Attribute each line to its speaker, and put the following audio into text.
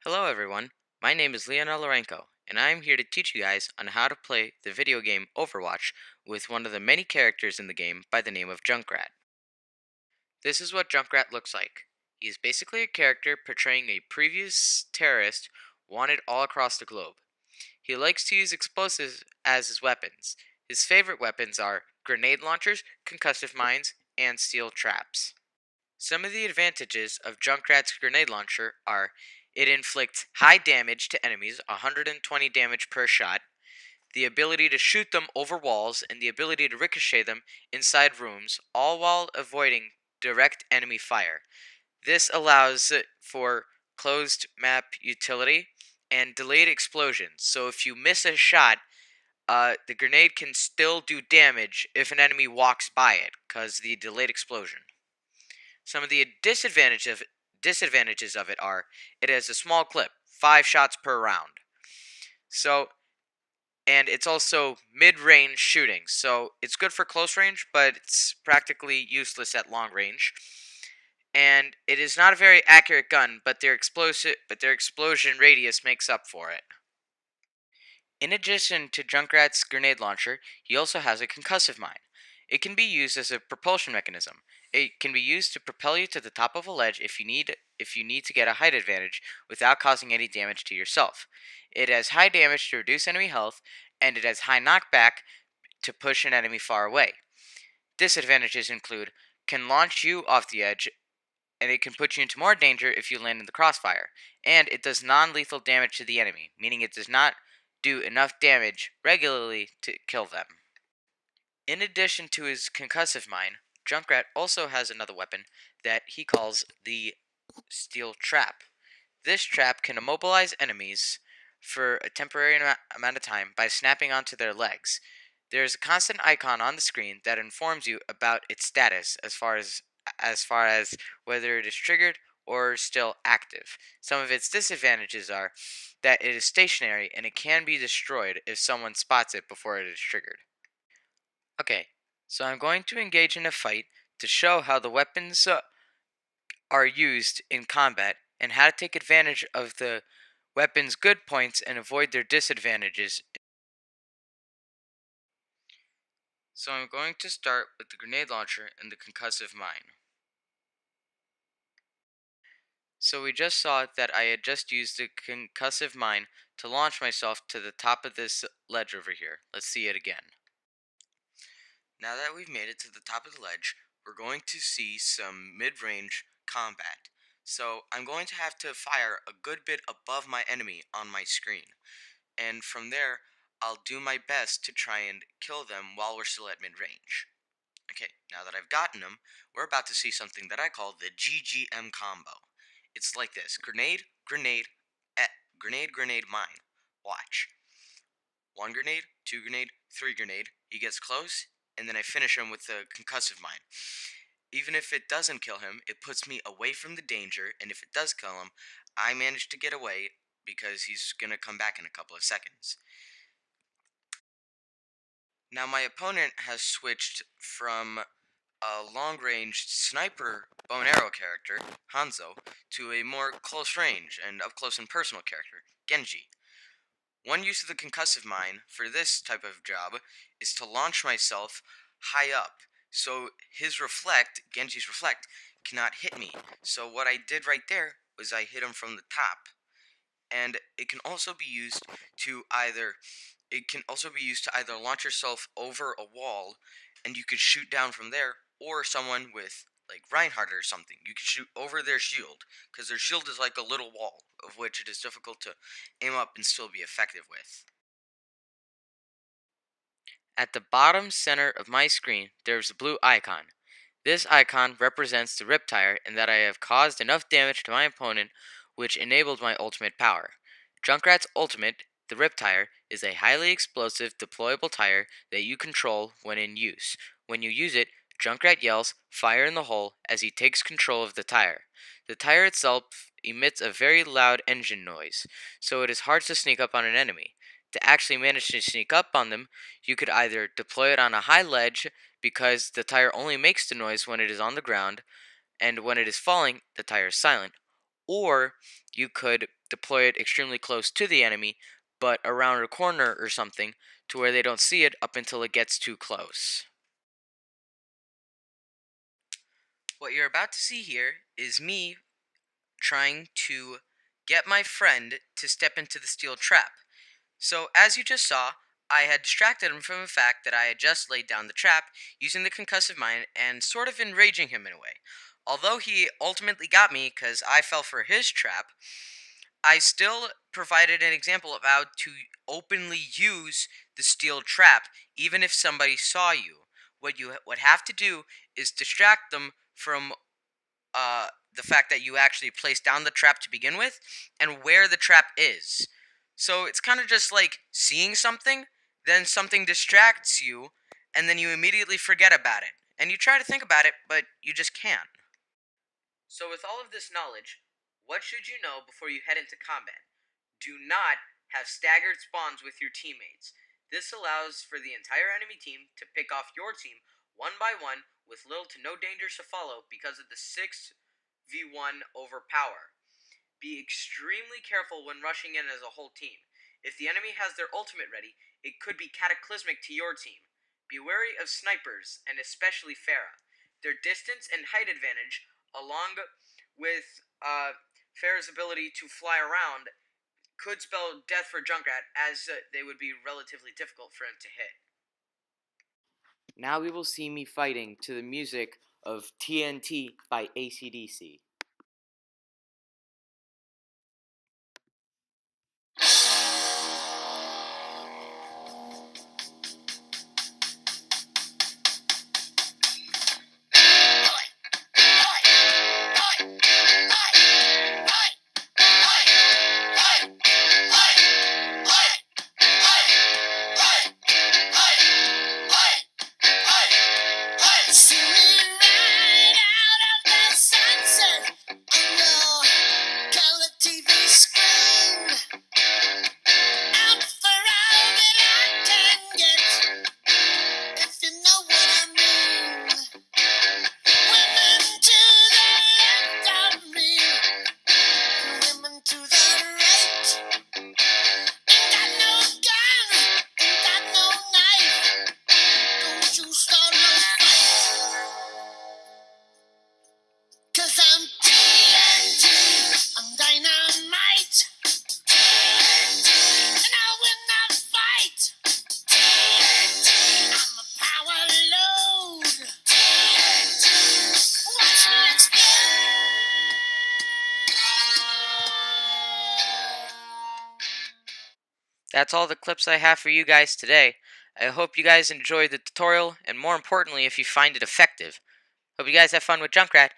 Speaker 1: Hello everyone, my name is Leonel, and I am here to teach you guys on how to play the video game Overwatch with one of the many characters in the game by the name of Junkrat. This is what Junkrat looks like. He is basically a character portraying a previous terrorist wanted all across the globe. He likes to use explosives as his weapons. His favorite weapons are grenade launchers, concussive mines, and steel traps. Some of the advantages of Junkrat's grenade launcher are it inflicts high damage to enemies, 120 damage per shot, the ability to shoot them over walls, and the ability to ricochet them inside rooms, all while avoiding direct enemy fire. This allows for closed map utility and delayed explosions. So if you miss a shot, the grenade can still do damage if an enemy walks by it, because the delayed explosion. Some of the disadvantages of it are it has a small clip, 5 shots per round. And it's also mid-range shooting. So it's good for close range, but it's practically useless at long range. And it is not a very accurate gun, but their explosion radius makes up for it. In addition to Junkrat's grenade launcher, he also has a concussive mine. It can be used as a propulsion mechanism. It can be used to propel you to the top of a ledge if you need to get a height advantage without causing any damage to yourself. It has high damage to reduce enemy health, and it has high knockback to push an enemy far away. Disadvantages include can launch you off the edge, and it can put you into more danger if you land in the crossfire. And it does non-lethal damage to the enemy, meaning it does not do enough damage regularly to kill them. In addition to his concussive mine, Junkrat also has another weapon that he calls the steel trap. This trap can immobilize enemies for a temporary amount of time by snapping onto their legs. There is a constant icon on the screen that informs you about its status as far as whether it is triggered or still active. Some of its disadvantages are that it is stationary and it can be destroyed if someone spots it before it is triggered. Okay, so I'm going to engage in a fight to show how the weapons are used in combat and how to take advantage of the weapons' good points and avoid their disadvantages. So I'm going to start with the grenade launcher and the concussive mine. So we just saw that I had just used the concussive mine to launch myself to the top of this ledge over here. Let's see it again. Now that we've made it to the top of the ledge, we're going to see some mid-range combat. So I'm going to have to fire a good bit above my enemy on my screen. And from there, I'll do my best to try and kill them while we're still at mid-range. Okay, now that I've gotten them, we're about to see something that I call the GGM combo. It's like this: grenade, grenade, grenade, grenade, mine. Watch. One grenade, two grenade, three grenade. He gets close, and then I finish him with the concussive mine. Even if it doesn't kill him, it puts me away from the danger, and if it does kill him, I manage to get away because he's gonna come back in a couple of seconds. Now my opponent has switched from a long-range sniper bow and arrow character, Hanzo, to a more close-range and up-close and personal character, Genji. One use of the concussive mine for this type of job is to launch myself high up, so Genji's reflect, cannot hit me. So what I did right there was I hit him from the top. And it can also be used to either launch yourself over a wall and you could shoot down from there, or someone with like Reinhardt or something, you could shoot over their shield, because their shield is like a little wall of which it is difficult to aim up and still be effective with. At the bottom center of my screen, there's a blue icon. This icon represents the rip tire and that I have caused enough damage to my opponent which enabled my ultimate power. Junkrat's ultimate, the rip tire, is a highly explosive deployable tire that you control when in use. When you use it, Junkrat yells, "Fire in the hole," as he takes control of the tire. The tire itself emits a very loud engine noise, so it is hard to sneak up on an enemy. To actually manage to sneak up on them, you could either deploy it on a high ledge because the tire only makes the noise when it is on the ground, and when it is falling, the tire is silent. Or you could deploy it extremely close to the enemy, but around a corner or something to where they don't see it up until it gets too close. What you're about to see here is me trying to get my friend to step into the steel trap. So, as you just saw, I had distracted him from the fact that I had just laid down the trap using the concussive mine and sort of enraging him in a way. Although he ultimately got me because I fell for his trap, I still provided an example of how to openly use the steel trap even if somebody saw you. What you would have to do is distract them from the fact that you actually placed down the trap to begin with and where the trap is. So it's kind of just like seeing something, then something distracts you, and then you immediately forget about it. And you try to think about it, but you just can't. So, with all of this knowledge, what should you know before you head into combat? Do not have staggered spawns with your teammates. This allows for the entire enemy team to pick off your team one by one with little to no dangers to follow because of the 6v1 overpower. Be extremely careful when rushing in as a whole team. If the enemy has their ultimate ready, it could be cataclysmic to your team. Be wary of snipers, and especially Pharah. Their distance and height advantage, along with Pharah's ability to fly around, could spell death for Junkrat, as they would be relatively difficult for him to hit. Now we will see me fighting to the music of TNT by AC/DC. That's all the clips I have for you guys today. I hope you guys enjoyed the tutorial, and more importantly, if you find it effective. Hope you guys have fun with Junkrat,